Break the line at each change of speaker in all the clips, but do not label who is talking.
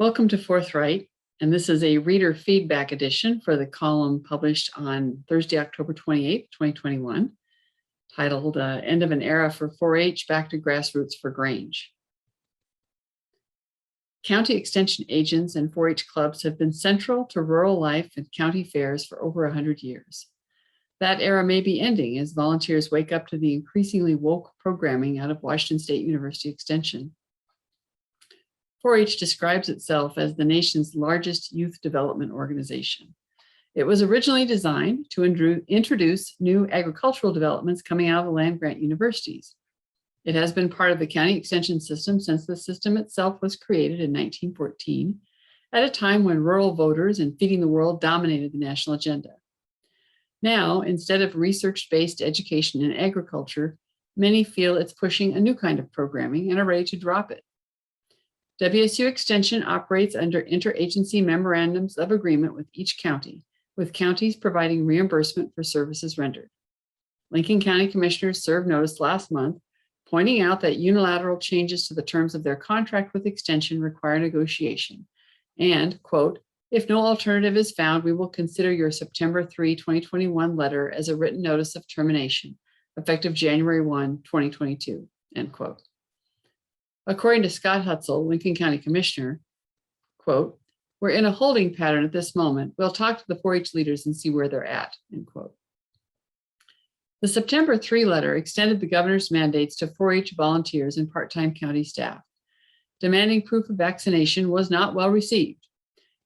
Welcome to Forthright, and this is a reader feedback edition for the column published on Thursday, October 28th, 2021, titled End of an Era for 4-H, Back to Grassroots for Grange. County extension agents and 4-H clubs have been central to rural life and county fairs for over 100 years. That era may be ending as volunteers wake up to the increasingly woke programming out of Washington State University Extension. 4-H describes itself as the nation's largest youth development organization. It was originally designed to introduce new agricultural developments coming out of the land-grant universities. It has been part of the county extension system since the system itself was created in 1914, at a time when rural voters and feeding the world dominated the national agenda. Now, instead of research-based education in agriculture, many feel it's pushing a new kind of programming and are ready to drop it. WSU Extension operates under interagency memorandums of agreement with each county, with counties providing reimbursement for services rendered. Lincoln County Commissioners served notice last month, pointing out that unilateral changes to the terms of their contract with Extension require negotiation. And, quote, if no alternative is found, we will consider your September 3, 2021 letter as a written notice of termination, effective January 1, 2022, end quote. According to Scott Hutzel, Lincoln County Commissioner, quote, we're in a holding pattern at this moment. We'll talk to the 4-H leaders and see where they're at, end quote. The September 3 letter extended the governor's mandates to 4-H volunteers and part-time county staff. Demanding proof of vaccination was not well received.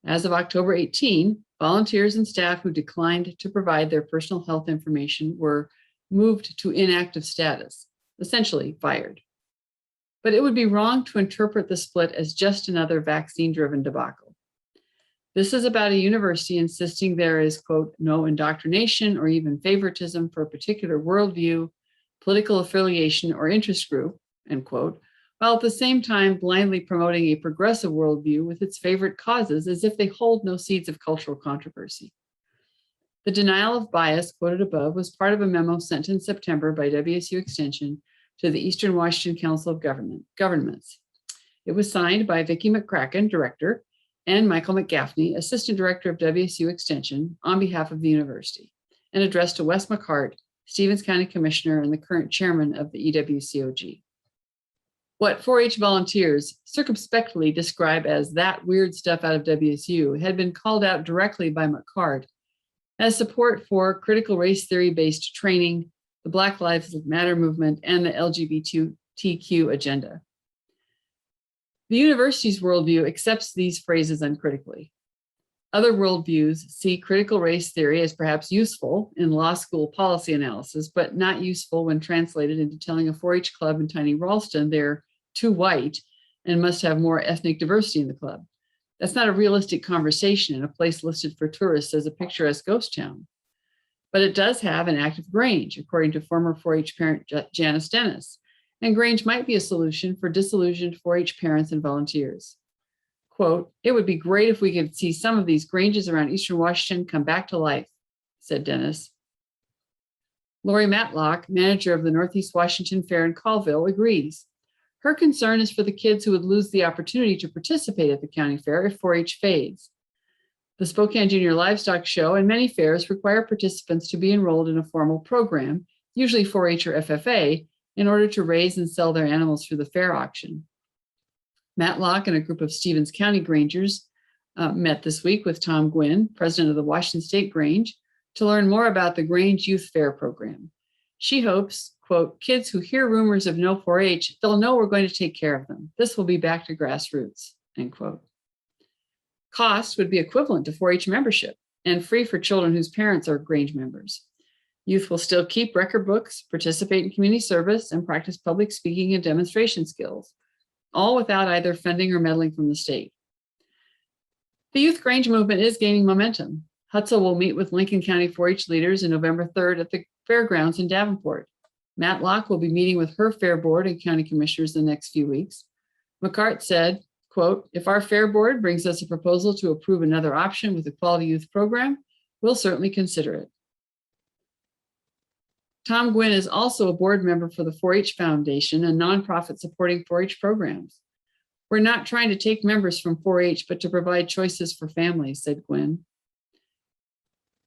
As of October 18, volunteers and staff who declined to provide their personal health information were moved to inactive status, essentially fired. But it would be wrong to interpret the split as just another vaccine-driven debacle. This is about a university insisting there is, quote, no indoctrination or even favoritism for a particular worldview, political affiliation, or interest group, end quote, while at the same time blindly promoting a progressive worldview with its favorite causes as if they hold no seeds of cultural controversy. The denial of bias quoted above was part of a memo sent in September by WSU Extension to the Eastern Washington Council of Governments. It was signed by Vicki McCracken, director, and Michael McGaffney, assistant director of WSU Extension, on behalf of the university, and addressed to Wes McCart, Stevens County Commissioner and the current chairman of the EWCOG. What 4-H volunteers circumspectly describe as that weird stuff out of WSU had been called out directly by McCart as support for critical race theory-based training, the Black Lives Matter movement, and the LGBTQ agenda. The university's worldview accepts these phrases uncritically. Other worldviews see critical race theory as perhaps useful in law school policy analysis, but not useful when translated into telling a 4-H club in tiny Ralston they're too white and must have more ethnic diversity in the club. That's not a realistic conversation in a place listed for tourists as a picturesque ghost town. But it does have an active Grange, according to former 4-H parent Janice Dennis, and Grange might be a solution for disillusioned 4-H parents and volunteers. Quote, it would be great if we could see some of these Granges around Eastern Washington come back to life, said Dennis. Lori Matlock, manager of the Northeast Washington Fair in Colville, agrees. Her concern is for the kids who would lose the opportunity to participate at the county fair if 4-H fades. The Spokane Junior Livestock Show and many fairs require participants to be enrolled in a formal program, usually 4-H or FFA, in order to raise and sell their animals through the fair auction. Matlock and a group of Stevens County Grangers met this week with Tom Gwynn, president of the Washington State Grange, to learn more about the Grange Youth Fair program. She hopes, quote, kids who hear rumors of no 4-H, they'll know we're going to take care of them. This will be back to grassroots, end quote. Cost would be equivalent to 4-H membership and free for children whose parents are Grange members. Youth will still keep record books, participate in community service, and practice public speaking and demonstration skills, all without either funding or meddling from the state. The Youth Grange movement is gaining momentum. Hutzel will meet with Lincoln County 4-H leaders on November 3rd at the fairgrounds in Davenport. Matlock will be meeting with her fair board and county commissioners in the next few weeks. McCart said, quote, if our fair board brings us a proposal to approve another option with a quality youth program, we'll certainly consider it. Tom Gwynn is also a board member for the 4-H Foundation, a nonprofit supporting 4-H programs. We're not trying to take members from 4-H, but to provide choices for families, said Gwen.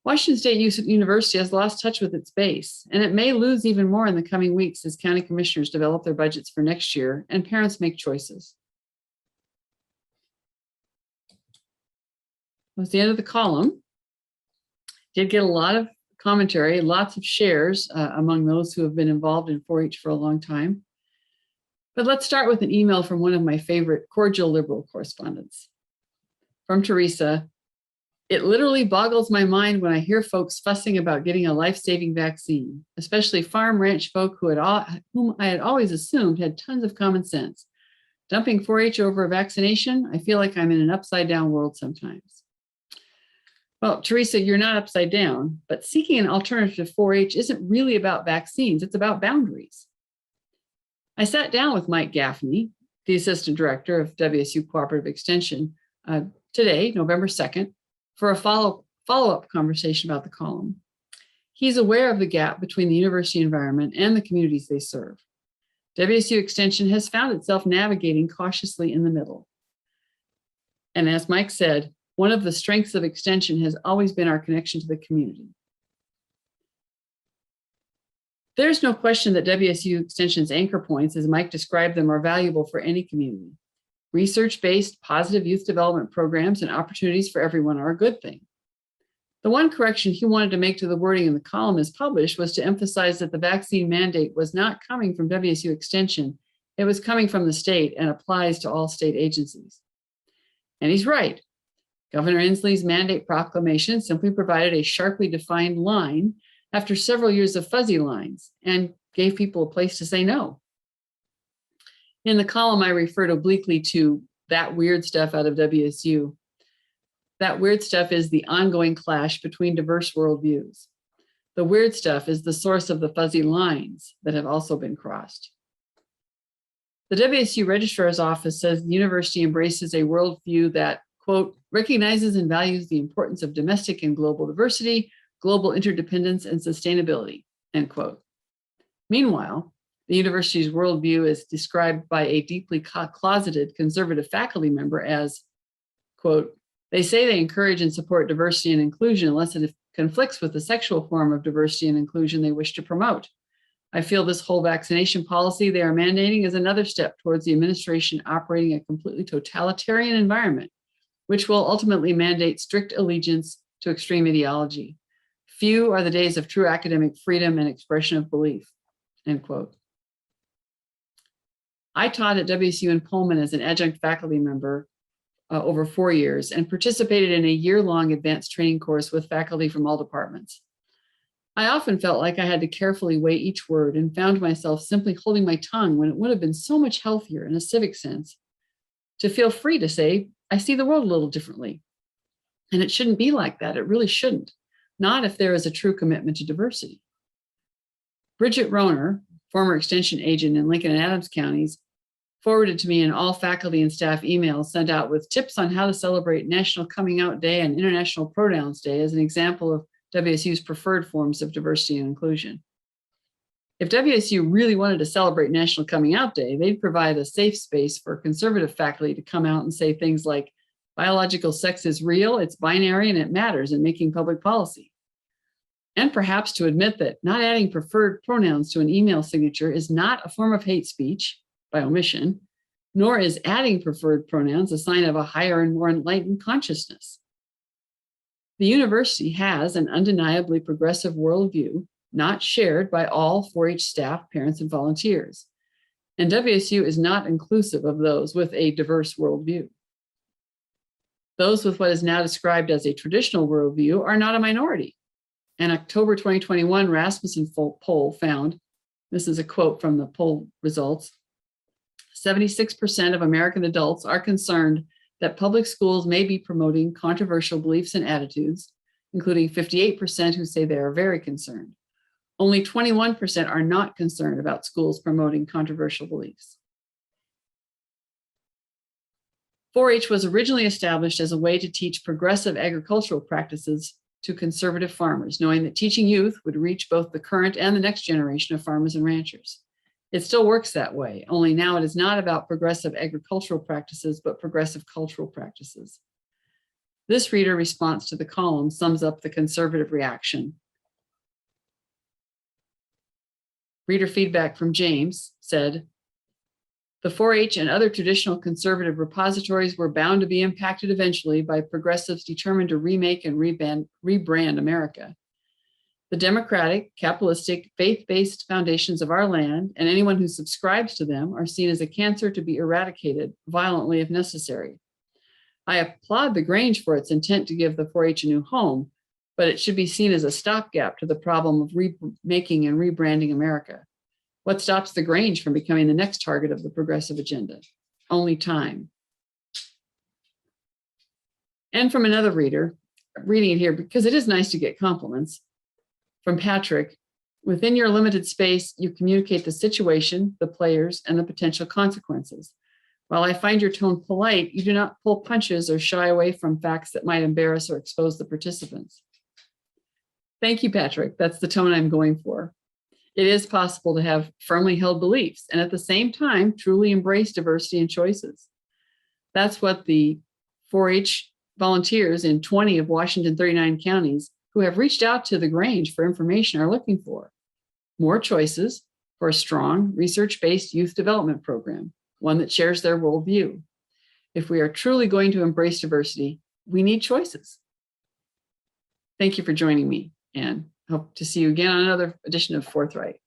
Washington State University has lost touch with its base, and it may lose even more in the coming weeks as county commissioners develop their budgets for next year and parents make choices. That was the end of the column. Did get a lot of commentary, lots of shares among those who have been involved in 4-H for a long time. But let's start with an email from one of my favorite cordial liberal correspondents. From Teresa, it literally boggles my mind when I hear folks fussing about getting a life-saving vaccine, especially farm ranch folk whom I had always assumed had tons of common sense. Dumping 4-H over a vaccination, I feel like I'm in an upside-down world sometimes. Well, Teresa, you're not upside down, but seeking an alternative to 4-H isn't really about vaccines, it's about boundaries. I sat down with Mike Gaffney, the assistant director of WSU Cooperative Extension, today, November 2nd, for a follow-up conversation about the column. He's aware of the gap between the university environment and the communities they serve. WSU Extension has found itself navigating cautiously in the middle. And as Mike said, one of the strengths of Extension has always been our connection to the community. There's no question that WSU Extension's anchor points, as Mike described them, are valuable for any community. Research-based positive youth development programs and opportunities for everyone are a good thing. The one correction he wanted to make to the wording in the column as published was to emphasize that the vaccine mandate was not coming from WSU Extension, it was coming from the state and applies to all state agencies. And he's right. Governor Inslee's mandate proclamation simply provided a sharply defined line after several years of fuzzy lines and gave people a place to say no. In the column, I referred obliquely to that weird stuff out of WSU. That weird stuff is the ongoing clash between diverse worldviews. The weird stuff is the source of the fuzzy lines that have also been crossed. The WSU Registrar's Office says the university embraces a worldview that, quote, recognizes and values the importance of domestic and global diversity, global interdependence, and sustainability, end quote. Meanwhile, the university's worldview is described by a deeply closeted conservative faculty member as, quote, they say they encourage and support diversity and inclusion unless it conflicts with the sexual form of diversity and inclusion they wish to promote. I feel this whole vaccination policy they are mandating is another step towards the administration operating a completely totalitarian environment, which will ultimately mandate strict allegiance to extreme ideology. Few are the days of true academic freedom and expression of belief, end quote. I taught at WSU in Pullman as an adjunct faculty member over 4 years and participated in a year-long advanced training course with faculty from all departments. I often felt like I had to carefully weigh each word and found myself simply holding my tongue when it would have been so much healthier in a civic sense to feel free to say, I see the world a little differently. And it shouldn't be like that. It really shouldn't. Not if there is a true commitment to diversity. Bridget Rohner, former extension agent in Lincoln and Adams counties, forwarded to me in all faculty and staff emails sent out with tips on how to celebrate National Coming Out Day and International Pronouns Day as an example of WSU's preferred forms of diversity and inclusion. If WSU really wanted to celebrate National Coming Out Day, they'd provide a safe space for conservative faculty to come out and say things like, biological sex is real, it's binary, and it matters in making public policy. And perhaps to admit that not adding preferred pronouns to an email signature is not a form of hate speech by omission, nor is adding preferred pronouns a sign of a higher and more enlightened consciousness. The university has an undeniably progressive worldview, not shared by all 4-H staff, parents, and volunteers. And WSU is not inclusive of those with a diverse worldview. Those with what is now described as a traditional worldview are not a minority. An October 2021 Rasmussen poll found, this is a quote from the poll results, 76% of American adults are concerned that public schools may be promoting controversial beliefs and attitudes, including 58% who say they are very concerned. Only 21% are not concerned about schools promoting controversial beliefs. 4-H was originally established as a way to teach progressive agricultural practices to conservative farmers, knowing that teaching youth would reach both the current and the next generation of farmers and ranchers. It still works that way, only now it is not about progressive agricultural practices, but progressive cultural practices. This reader response to the column sums up the conservative reaction. Reader feedback from James said, the 4-H and other traditional conservative repositories were bound to be impacted eventually by progressives determined to remake and rebrand America. The democratic, capitalistic, faith-based foundations of our land and anyone who subscribes to them are seen as a cancer to be eradicated violently if necessary. I applaud the Grange for its intent to give the 4-H a new home, but it should be seen as a stopgap to the problem of remaking and rebranding America. What stops the Grange from becoming the next target of the progressive agenda? Only time. And from another reader, reading it here because it is nice to get compliments, from Patrick, within your limited space, you communicate the situation, the players, and the potential consequences. While I find your tone polite, you do not pull punches or shy away from facts that might embarrass or expose the participants. Thank you, Patrick. That's the tone I'm going for. It is possible to have firmly held beliefs and at the same time truly embrace diversity and choices. That's what the 4-H volunteers in 20 of Washington's 39 counties who have reached out to the Grange for information are looking for. More choices for a strong research-based youth development program, one that shares their worldview. If we are truly going to embrace diversity, we need choices. Thank you for joining me, and hope to see you again on another edition of Forthright.